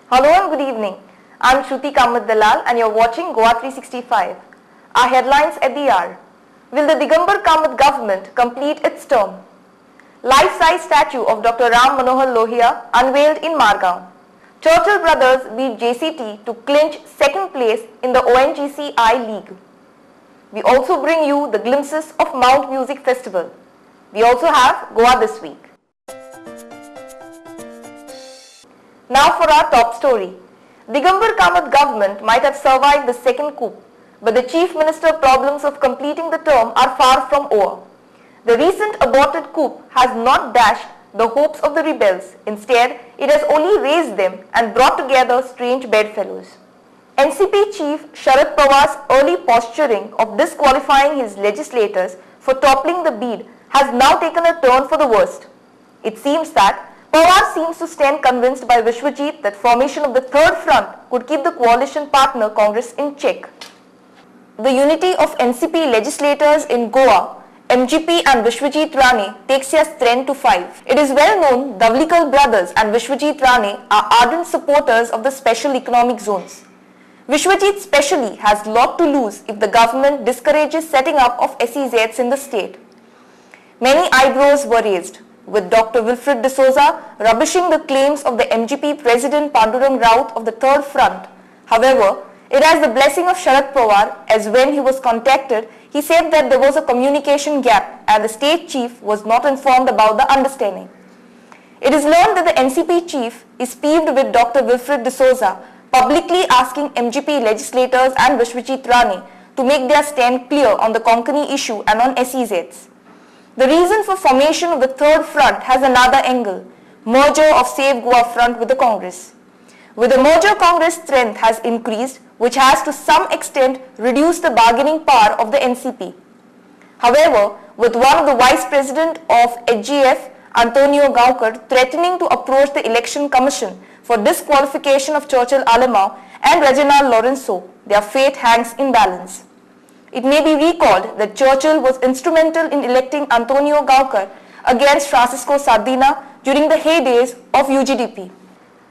Hello and good evening. I'm Shruti Kamath Dalal and you're watching Goa 365. Our headlines at the hour. Will the Digambar Kamath government complete its term? Life-size statue of Dr. Ram Manohar Lohia unveiled in Margao. Churchill brothers beat JCT to clinch second place in the ONGC I-League. We also bring you the glimpses of Mount Music Festival. We also have Goa This Week. Now for our top story. Digambar Kamath government might have survived the second coup, but the Chief Minister problems of completing the term are far from over. The recent aborted coup has not dashed the hopes of the rebels. Instead, it has only raised them and brought together strange bedfellows. NCP Chief Sharad Pawar's early posturing of disqualifying his legislators for toppling the bid has now taken a turn for the worst. It seems that Pawar seems to stand convinced by Vishwajit that formation of the third front could keep the coalition partner Congress in check. The unity of NCP legislators in Goa, MGP and Vishwajit Rane takes their strength to 5. It is well known Davlikal brothers and Vishwajit Rane are ardent supporters of the special economic zones. Vishwajit specially has lot to lose if the government discourages setting up of SEZs in the state. Many eyebrows were raised, with Dr. Wilfred D'Souza rubbishing the claims of the MGP President Pandurang Raut of the Third Front. However, it has the blessing of Sharad Pawar, as when he was contacted, he said that there was a communication gap and the state chief was not informed about the understanding. It is learned that the NCP chief is peeved with Dr. Wilfred D'Souza, publicly asking MGP legislators and Vishwajit Rane to make their stand clear on the Konkani issue and on SEZs. The reason for formation of the third front has another angle, merger of Save Goa front with the Congress. With the merger, Congress strength has increased, which has to some extent reduced the bargaining power of the NCP. However, with one of the Vice President of HGF, Antonio Gaukar, threatening to approach the Election Commission for disqualification of Churchill Alemao and Reginald Lorenzo, their fate hangs in balance. It may be recalled that Churchill was instrumental in electing Antonio Gaukar against Francisco Sardina during the heydays of UGDP.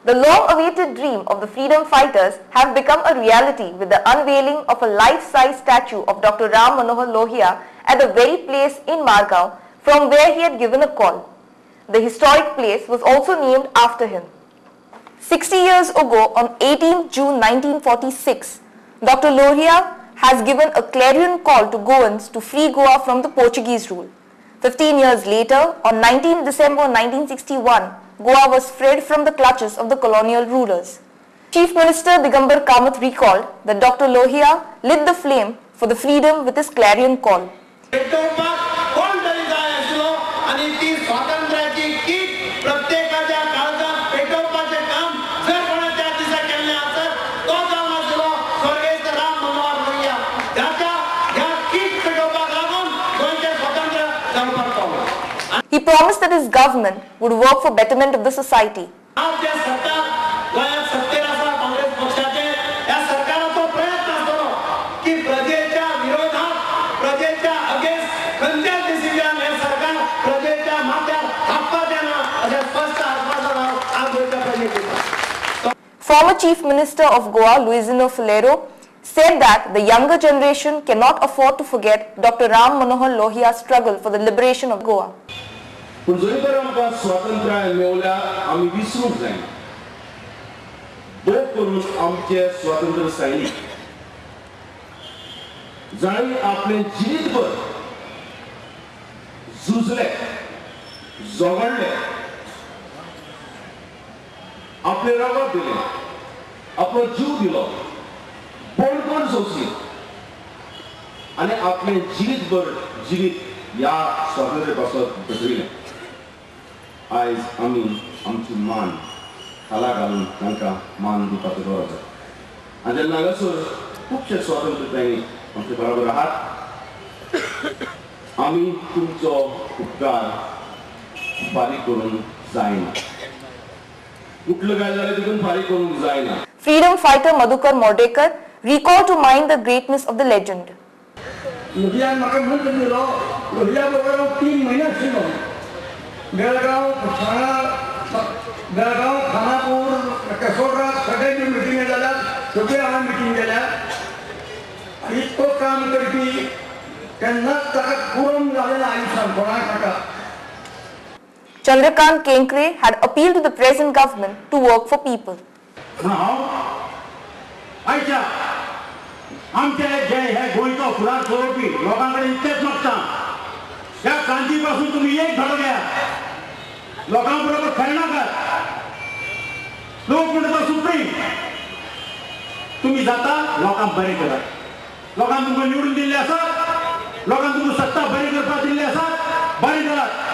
The long-awaited dream of the freedom fighters have become a reality with the unveiling of a life-size statue of Dr. Ram Manohar Lohia at the very place in Margao from where he had given a call. The historic place was also named after him. 60 years ago, on 18 June 1946, Dr. Lohia has given a clarion call to Goans to free Goa from the Portuguese rule. 15 years later, on 19 December 1961, Goa was freed from the clutches of the colonial rulers. Chief Minister Digambar Kamath recalled that Dr. Lohia lit the flame for the freedom with his clarion call. He promised that his government would work for betterment of the society. Former Chief Minister of Goa, Luisino Filero, said that the younger generation cannot afford to forget Dr. Ram Manohar Lohia's struggle for the liberation of Goa. पण जरी तर आमकां स्वातंत्र्य मेवल्या आमी विसरूंक जायना. दोग करून आमचे स्वातंत्र्य सैनीक जाणी आपले जिवीतभर झुजले, झगडले, आपले रगत दिले, आपलो जीव दिलो, बळकट सोंसली आनी आपले जिवीतभर जिवीत ह्या स्वातंत्र्य पासत घडविलें. आयज आमी आमची मान खाला घालून तांकां मान दिवपाचो गरज आसा. आनी जेन्ना हांगासर खुबशे स्वातंत्र्य सैनीक आमचे बरोबर आहात, आमी तुमचो उपकार फारीक करूंक जायना. कुठलं काय जाल्यार तितून फारीक करूंक जायना. Freedom fighter Madhukar Mordekar recalled to mind the greatness of the legend. लोहियान म्हाका म्हणून दिलो, लोहिया बरोबर 3 महिने आशिल्लो. बेळगांव, खानापूर, केसोडा काम करपी तेन्नाच ताका कुरम जालेला आयुश्यान कोणाक नाका. Chandrakant Kenkre had appealed to the present government to work for people. आयच्या आमचे जे हे गोंयचो फुडार चलोवपी लोकां कडेन इतलेंच मागता, ह्या क्रांती पासून तुम्ही एक धडो घ्या, लोकां बरोबर खेळनाकात. लोक म्हणटा सुप्रीम, तुम्ही जाता लोकांक बरें करात. लोकांक तुमकां निवडून दिल्ले आसात, लोकांक तुमकां सत्ता बरें करपाक दिल्ले आसात, बरें करात.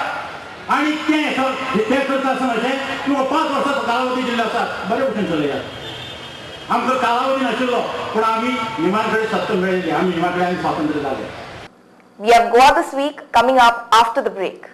आणि ते करता आसतना अशें तुमकां 5 वर्सांचो कालावधी दिल्लो आसा, बरे भशेन चलयात. आमकां कालावधी नाशिल्लो पूण आमी निमाणे कडेन सत्ता मेळयली, आमी निमाणे कडेन स्वातंत्र्य जालें. We have Goa this week coming up after the break.